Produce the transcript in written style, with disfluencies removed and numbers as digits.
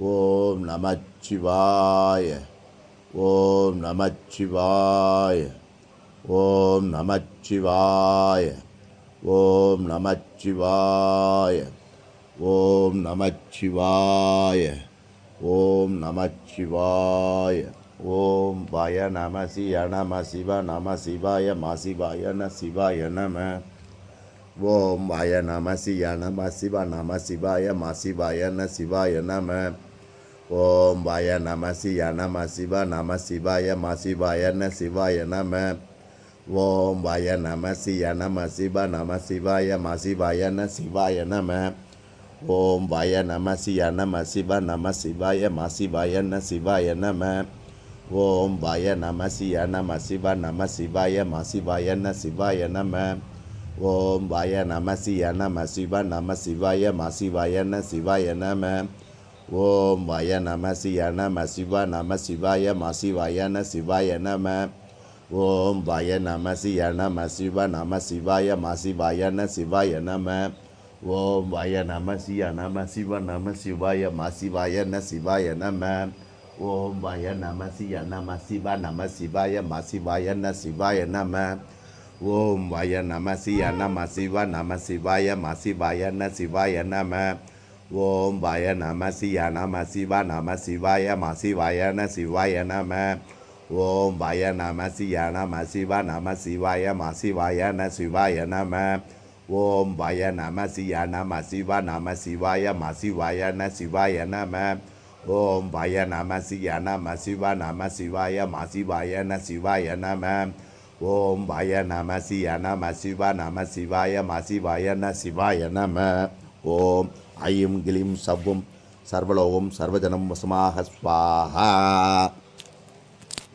ஓம் நமச்சிவாய. ஓம் நமச்சிவாய. ஓம் நமச்சிவாய. ஓம் நமச்சிவாய. ஓம் நமச்சிவாய. ஓம் நமச்சிவாய. ஓம் வய நம சிய நம சிவ நம சிவாய ம சிவாய ந சிவாய நம. ஓம் வய நம சிய நம சிவ நம சிவாய ம சிவாய ந சிவாய நம. ஓம் வய நம சிய நம சிவ நம சிவாய ம சிவாய ந சிவாய நம. ஓம் வய நம சிய நம சிவ நம சிவாய ம சிவாய ந சிவாய நம. ஓம் வய நம சிய நம சிவ நம சிவாய ம சிவாய ந சிவாய நம. ஓம் வய நம சிய நம சிவ நம சிவாய ம சிவாய ந சிவாய நம. ஓம் வய நம சிய நம சிவ நம சிவாய ம சிவாய ந சிவாய நம. ஓம் வய நம சிய நம சிவ நம சிவாய ம சிவாய ந சிவாய நம. ஓம் வய நம சிய நம சிவ நம சிவாய ம சிவாய ந சிவாய நம. ஓம் வய நம சிய நம சிவ நம சிவாய ம சிவாய ந சிவாய நம. ஓம் வய நம சிய நம சிவ நம சிவாய ம சிவாய ந சிவாய நம. ஓம் வய நம சிய நம சிவ நம சிவாய ம சிவாய ந சிவாய நம. ஓம் வய நம சிய நம சிவ நம சிவாய ம சிவாய ந சிவாய நம. ஓம் வய நம சிய நம சிவ நம சிவாய ம சிவாய ந சிவாய நம. ஓம் வய நம சிய நம சிவ நம சிவாய ம சிவாய ந சிவாய நம. ஓம் வய நம சிய நம சிவ நம சிவாய ம சிவாய ந சிவாய நம. ஓம் வய நம சிய நம சிவ நம சிவாய ம சிவாய ந சிவாய நம. ஓம் ஐம் கிளீம் சவ்வும் சர்வலோகம் சர்வஜனம் வசமாக ஸ்வாஹா.